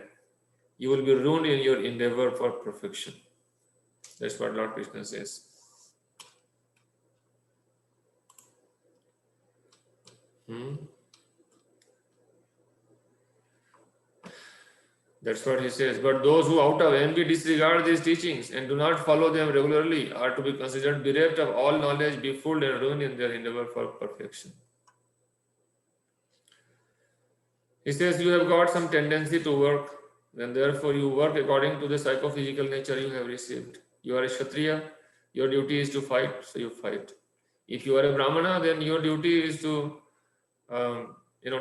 A: you will be ruined in your endeavor for perfection. That's what Lord Krishna says. That's what he says. But those who out of envy disregard these teachings and do not follow them regularly are to be considered bereft of all knowledge, befooled and ruined in their endeavor for perfection. He says, you have got some tendency to work, and therefore you work according to the psychophysical nature you have received. You are a Kshatriya, your duty is to fight, so you fight. If you are a Brahmana, then your duty is to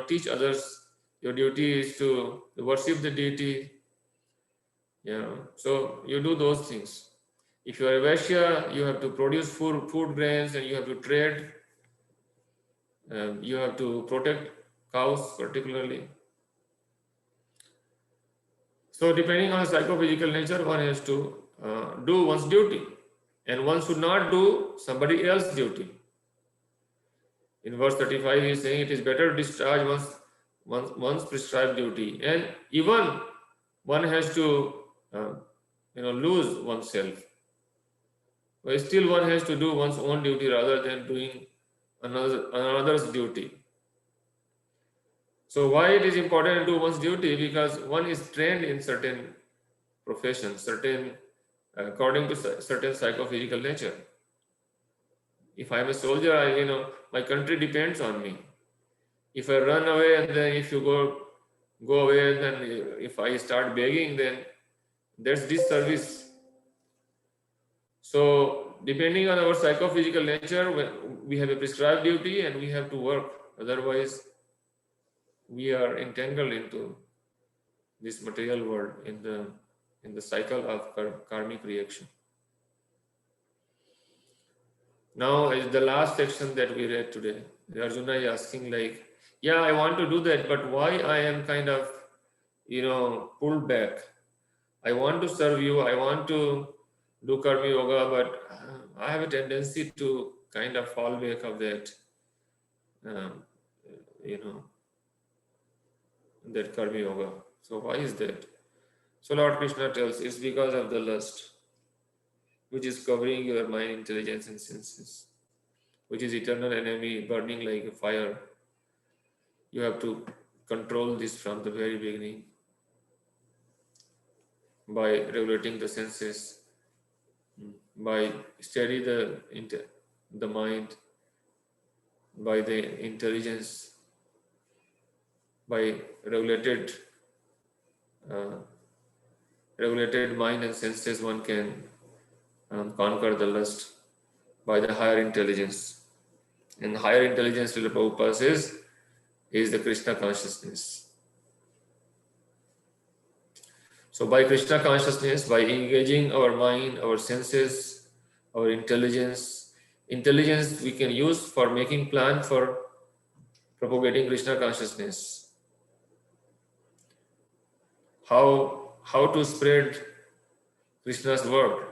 A: teach others. Your duty is to worship the deity. So you do those things. If you are a Vaishya, you have to produce food grains, and you have to trade. You have to protect cows particularly. So depending on psychophysical nature, one has to do one's duty, and one should not do somebody else's duty. In verse 35, he is saying it is better to discharge one's prescribed duty, and even one has to lose oneself. But still one has to do one's own duty rather than doing another's duty. So why it is important to do one's duty? Because one is trained in certain professions, according to certain psychophysical nature. If I am a soldier, my country depends on me. If I run away, and then if you go away, and then if I start begging, then that's disservice. So depending on our psychophysical nature, we have a prescribed duty and we have to work. Otherwise, we are entangled into this material world in the cycle of karmic reaction. Now is the last section that we read today. Arjuna is asking like, yeah, I want to do that, but why I am kind of, pulled back? I want to serve you, I want to do karma yoga, but I have a tendency to kind of fall back of that, that karma yoga. So why is that? So Lord Krishna tells, it's because of the lust, which is covering your mind, intelligence and senses, which is eternal enemy burning like a fire. You have to control this from the very beginning by regulating the senses, by steady the mind, by the intelligence, by regulated mind and senses, one can conquer the lust by the higher intelligence. And higher intelligence, Srila Prabhupada says, is the Krishna consciousness. So by Krishna consciousness, by engaging our mind, our senses, our intelligence we can use for making plan for propagating Krishna consciousness. How to spread Krishna's word.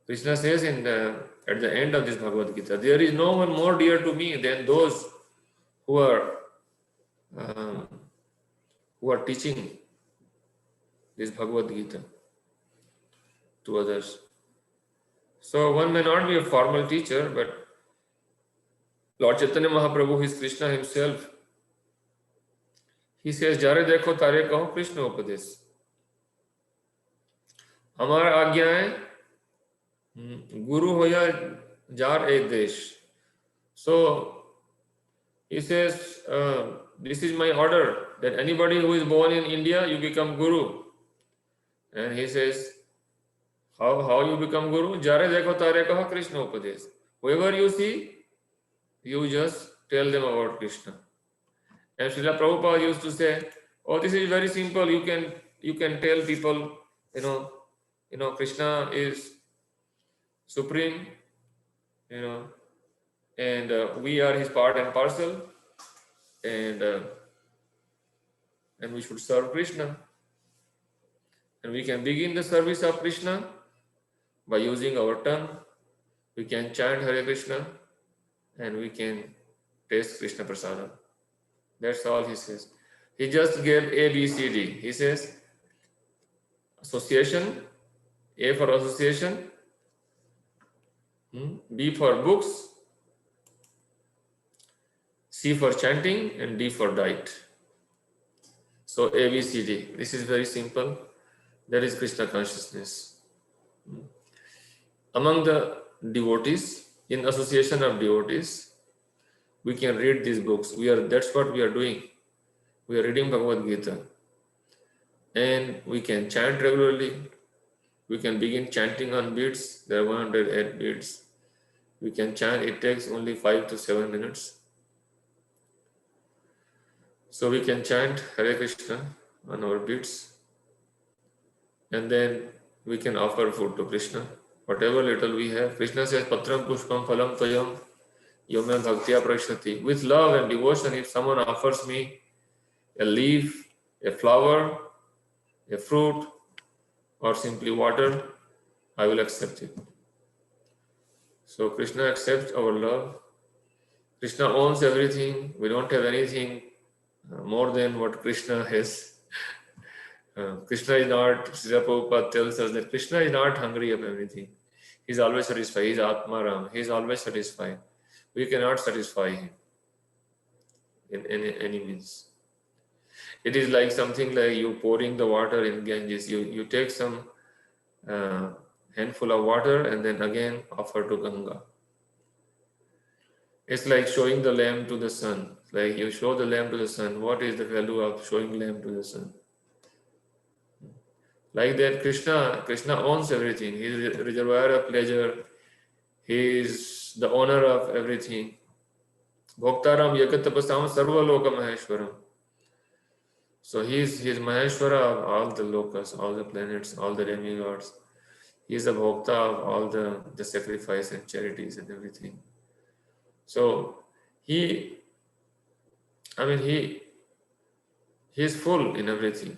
A: Krishna says at the end of this Bhagavad Gita, there is no one more dear to me than those who are teaching this Bhagavad Gita to others. So one may not be a formal teacher, but Lord Chaitanya Mahaprabhu, his Krishna himself, he says, Jare dekho tare kaho Krishna upadesh. हमार आज्ञाएं गुरु हो या jar एक देश. So he says, this is my order, that anybody who is born in India, you become guru. And he says, how you become guru? Jare dekho tare kaho Krishna upadesh. Whoever you see, you just tell them about Krishna. And Srila Prabhupada used to say, oh, this is very simple. You can tell people, Krishna is supreme, and we are his part and parcel, and we should serve Krishna. And we can begin the service of Krishna by using our tongue. We can chant Hare Krishna, and we can taste Krishna Prasadam. That's all he says. He just gave A, B, C, D. He says, association, A for association, B for books, C for chanting, and D for diet. So A, B, C, D. This is very simple. That is Krishna consciousness. Among the devotees, in association of devotees, we can read these books. That's what we are doing. We are reading Bhagavad Gita. And we can chant regularly. We can begin chanting on beats. There are 108 beats. We can chant. It takes only 5 to 7 minutes. So we can chant Hare Krishna on our beats. And then we can offer food to Krishna. Whatever little we have. Krishna says, Patram Pushpam Phalam Tvayam Yomya Bhaktya Prashati. With love and devotion, if someone offers me a leaf, a flower, a fruit, or simply water, I will accept it. So Krishna accepts our love. Krishna owns everything. We don't have anything more than what Krishna has. Krishna is not, Srila Prabhupada tells us that Krishna is not hungry of everything. He is always satisfied. He is Atma Ram. He is always satisfied. We cannot satisfy him in any means. It is like something like you pouring the water in Ganges. You take some handful of water and then again offer to Ganga. It's like showing the lamp to the sun. Like you show the lamp to the sun. What is the value of showing lamp to the sun? Like that, Krishna owns everything. He is a reservoir of pleasure. He is the owner of everything. Bhoktaram yakatapasam sarva loka maheshwaram. So he is Maheshwara of all the lokas, all the planets, all the demigods. He is the Bhokta of all the sacrifice and charities and everything. So he is full in everything.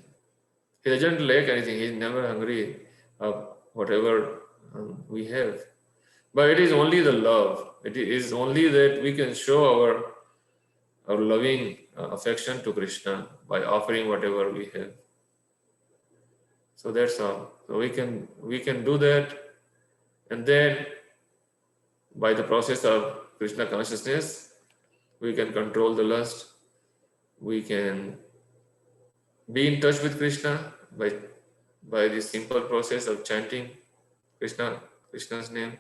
A: He doesn't lack anything. He is never hungry of whatever we have. But it is only the love. It is only that we can show our loving affection to Krishna by offering whatever we have. So that's all. So we can do that, and then by the process of Krishna consciousness, we can control the lust. We can be in touch with Krishna by this simple process of chanting Krishna Krishna's name,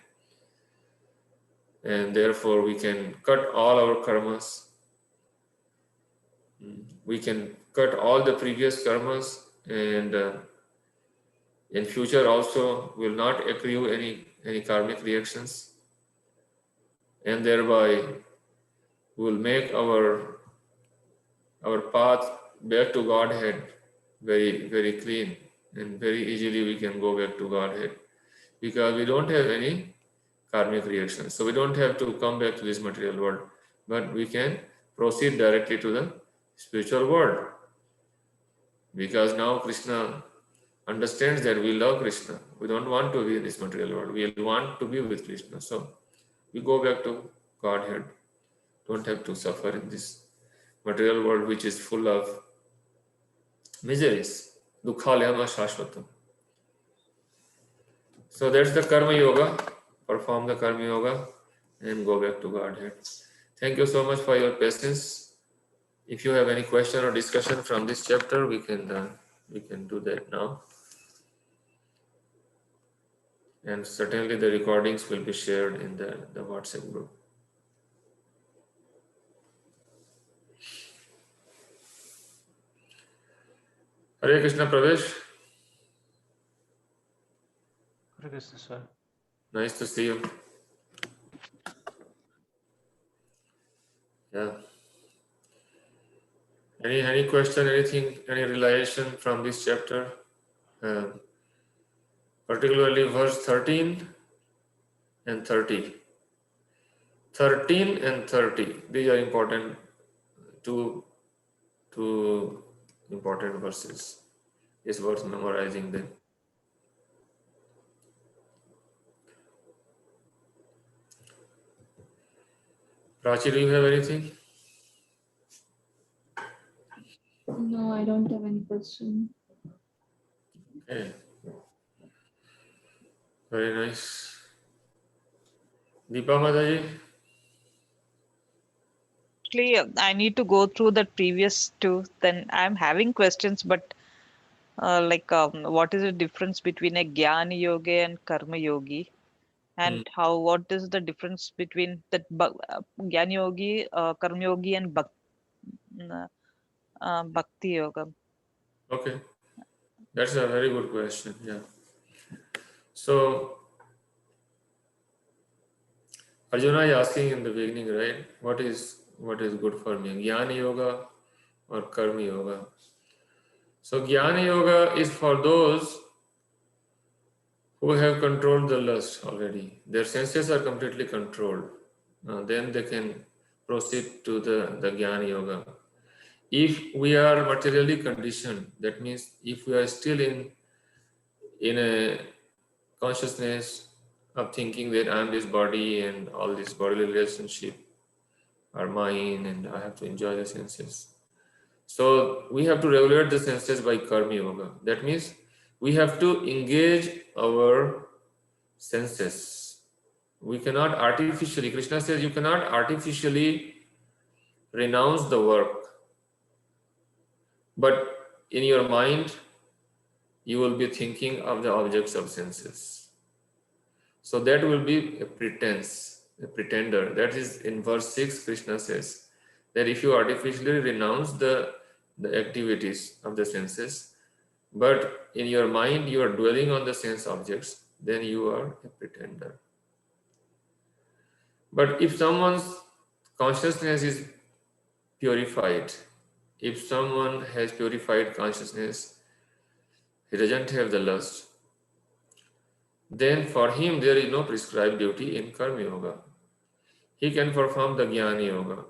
A: and therefore we can cut all our karmas. We can cut all the previous karmas, and in future also will not accrue any karmic reactions, and thereby will make our path back to Godhead very clean, and very easily we can go back to Godhead because we don't have any karmic reactions. So we don't have to come back to this material world, but we can proceed directly to the spiritual world, because now Krishna understands that we love Krishna. We don't want to be in this material world. We want to be with Krishna. So we go back to Godhead. Don't have to suffer in this material world, which is full of miseries. Dukhalayama shashvatam. So that's the karma yoga. Perform the karma yoga and go back to Godhead. Thank you so much for your patience. If you have any question or discussion from this chapter, we can do that now. And certainly the recordings will be shared in the WhatsApp group. Hare Krishna, Pravesh.
E: Hare Krishna, sir.
A: Nice to see you. Yeah. Any question, anything, any realization from this chapter? Particularly verse 13 and 30. 13 and 30. These are important, two important verses. It's worth memorizing them. Prachi, do you have anything?
C: No, I don't have any question.
A: Okay. Very nice. Deepa Mataji?
B: Actually, I need to go through the previous two. Then I'm having questions, but what is the difference between a Jnana Yogi and Karma Yogi? And what is the difference between that Jnana Yogi, Karma Yogi, and Bhakti Yoga?
A: Okay. That's a very good question. Yeah. So, Arjuna is asking in the beginning, right? What is good for me? Jnana Yoga or Karma Yoga? So, Jnana Yoga is for those who have controlled the lust already. Their senses are completely controlled. Then they can proceed to the Jnana Yoga. If we are materially conditioned, that means if we are still in a consciousness of thinking that I am this body and all this bodily relationship are mine and I have to enjoy the senses. So we have to regulate the senses by Karma Yoga. That means we have to engage our senses. We cannot artificially, Krishna says, you cannot artificially renounce the work. But in your mind, you will be thinking of the objects of senses. So that will be a pretense, a pretender. That is in verse 6, Krishna says that if you artificially renounce the activities of the senses, but in your mind you are dwelling on the sense objects, then you are a pretender. But if someone's consciousness is purified, if someone has purified consciousness, he doesn't have the lust, then for him there is no prescribed duty in Karma Yoga. He can perform the Jnana Yoga.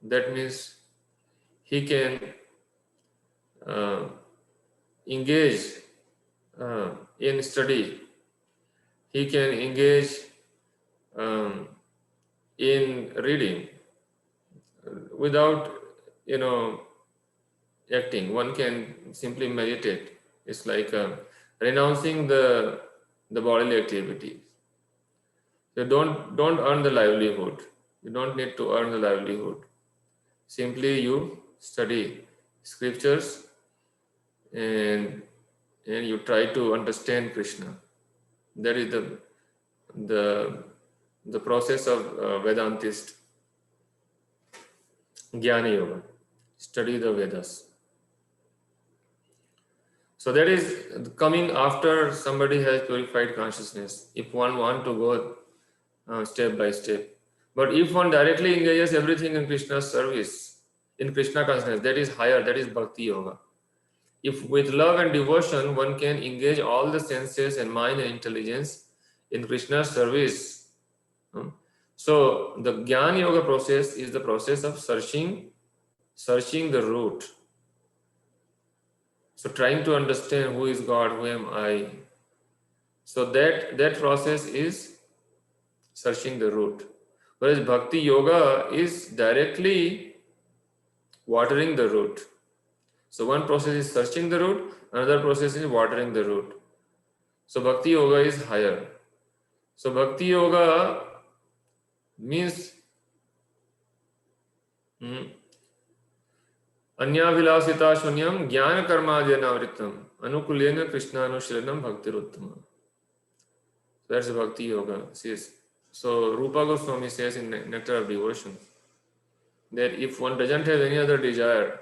A: That means he can engage in study. He can engage in reading without, acting. One can simply meditate. It's like renouncing the bodily activity. So don't earn the livelihood. You don't need to earn the livelihood. Simply you study scriptures and you try to understand Krishna. That is the process of Vedantist Jnana Yoga. Study the Vedas. So that is coming after somebody has purified consciousness. If one want to go step by step, but if one directly engages everything in Krishna's service, in Krishna consciousness, that is higher. That is Bhakti Yoga. If with love and devotion one can engage all the senses and mind and intelligence in Krishna's service, so the Jnana Yoga process is the process of searching the root. So trying to understand who is God, who am I. So that process is searching the root. Whereas Bhakti Yoga is directly watering the root. So one process is searching the root, another process is watering the root. So Bhakti Yoga is higher. So Bhakti Yoga means अन्याभिलाषिता शून्यम ज्ञान कर्माद्यनावृतम अनुकूलेन कृष्णानुशीलनम भक्तिरुत्तम. That's Bhakti Yoga. So Rupa Goswami says in Nectar of Devotion that if one doesn't have any other desire,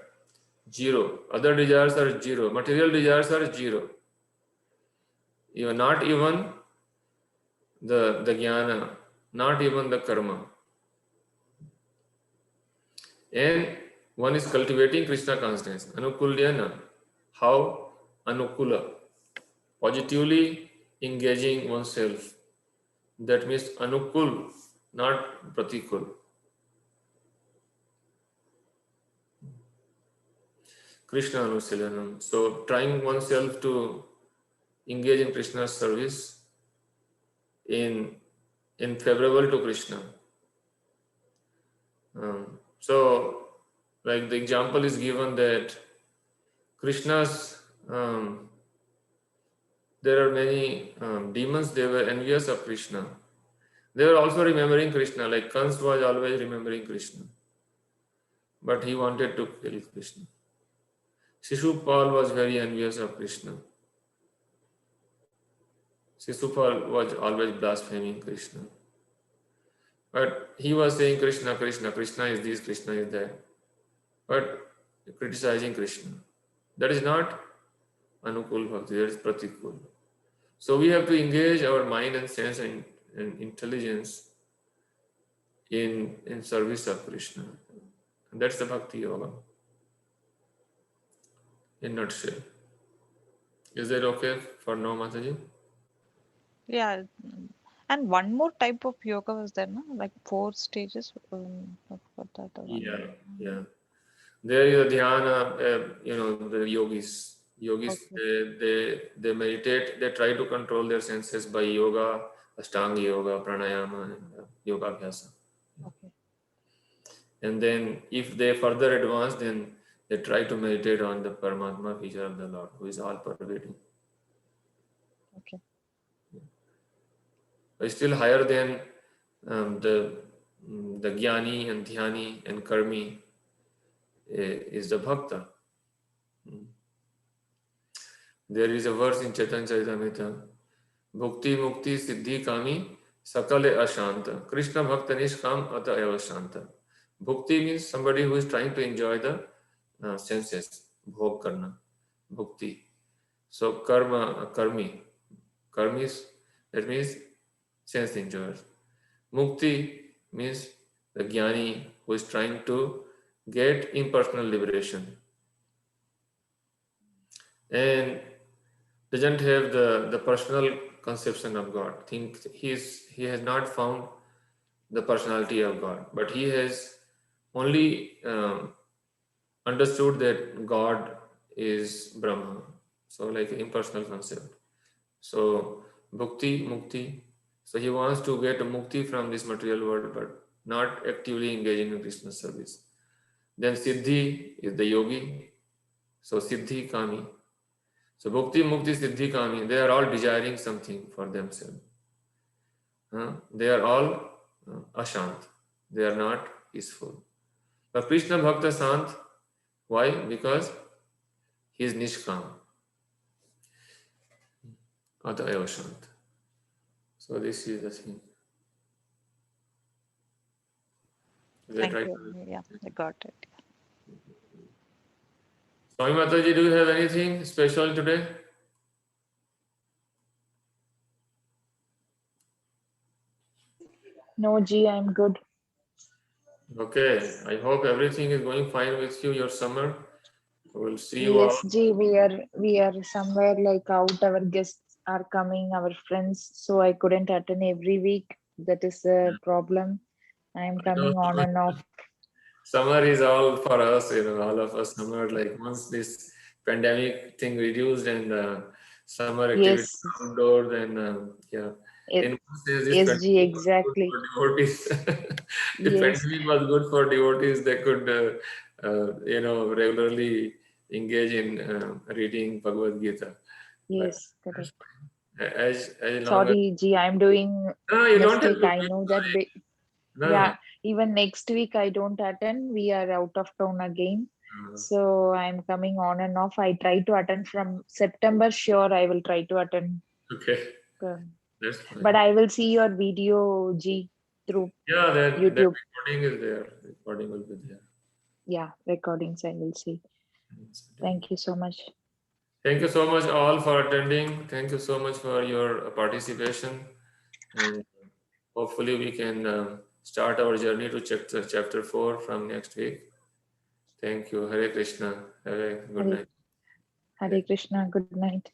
A: zero. Other desires are zero. Material desires are zero. You are not even the jnana, not even the karma. And one is cultivating Krishna consciousness. Anukulyana. How? Anukula. Positively engaging oneself. That means anukul, not pratikul. Krishna Anusilanam. So trying oneself to engage in Krishna's service in favorable to Krishna. So like the example is given that Krishna's there are many demons, they were envious of Krishna. They were also remembering Krishna, like Kans was always remembering Krishna. But he wanted to kill Krishna. Shishupal was very envious of Krishna. Shishupal was always blaspheming Krishna. But he was saying Krishna, Krishna, Krishna is this, Krishna is that. But criticizing Krishna. That is not Anukul Bhakti, that is Pratikul. So we have to engage our mind and sense and intelligence in service of Krishna. And that's the Bhakti Yoga in a nutshell. Is that okay for now, Mataji?
B: Yeah. And one more type of yoga was there, no? Like 4 stages. What that one?
A: Yeah. There is a dhyana, the yogis. Okay. They meditate, they try to control their senses by yoga, Ashtanga yoga, pranayama, and yoga abhyasa.
B: Okay.
A: And then if they further advance, then they try to meditate on the Paramatma feature of the Lord, who is all pervading.
B: Okay.
A: But still higher than the Jnani and Dhyani and Karmi is the Bhakta. There is a verse in Chaitanya Charitamrita, Bhukti Mukti Siddhi Kami Sakale Ashanta Krishna Bhakta Nishkam Ata Eva Shanta. Bhukti means somebody who is trying to enjoy the senses, bhog karna, bhukti. So karmis, that means sense enjoyers. Mukti means the jnani who is trying to get impersonal liberation and doesn't have the personal conception of God. Think he has not found the personality of God, but he has only understood that God is Brahma. So like an impersonal concept. So bhukti, mukti. So he wants to get a mukti from this material world, but not actively engaging in Krishna service. Then siddhi is the yogi. So siddhi kami. So bhukti, mukti, siddhi kami, they are all desiring something for themselves. They are all ashant. They are not peaceful. But Krishna Bhakta Sant, why? Because he is nishkam. Ata eva shant. So this is the thing. Is that
B: Thank
A: right?
B: you. Yeah, I got it.
A: Swami Mataji, do you have anything special today?
D: No, G, I'm good.
A: Okay, I hope everything is going fine with you, your summer. We'll see you all.
D: Yes, G, we are somewhere like out. Our guests are coming, our friends. So I couldn't attend every week. That is a problem. I'm
A: I know
D: coming on and off.
A: summer is all for us, all of us. Summer, like once this pandemic thing reduced and summer activity
D: Yes,
A: outdoors, and yeah.
D: it,
A: In one sense, this
D: yes, G,
A: pandemic was good
D: exactly.
A: for devotees. If
D: Yes,
A: pandemic was good for devotees, they could, regularly engage in reading Bhagavad Gita. But
D: yes, correct.
A: as long as
D: Sorry, G, I'm doing
A: no, you don't have
D: mistake.
A: to
D: I
A: feel
D: know that.
A: sorry. No,
D: Yeah, even next week I don't attend. We are out of town again.
A: no.
D: So I'm coming on and off. I try to attend from September. Sure, I will try to attend.
A: Okay,
D: Um,
A: that's fine.
D: But I will see your video, G, through
A: Yeah, that
D: YouTube.
A: recording is there. Recording will be there.
D: Yeah, recordings I will see. Thank you so much.
A: Thank you so much all for attending. Thank you so much for your participation. And hopefully we can start our journey to chapter 4 from next week. Thank you. Hare Krishna. Have a good
D: Hare,
A: night.
D: Hare Krishna. Good night.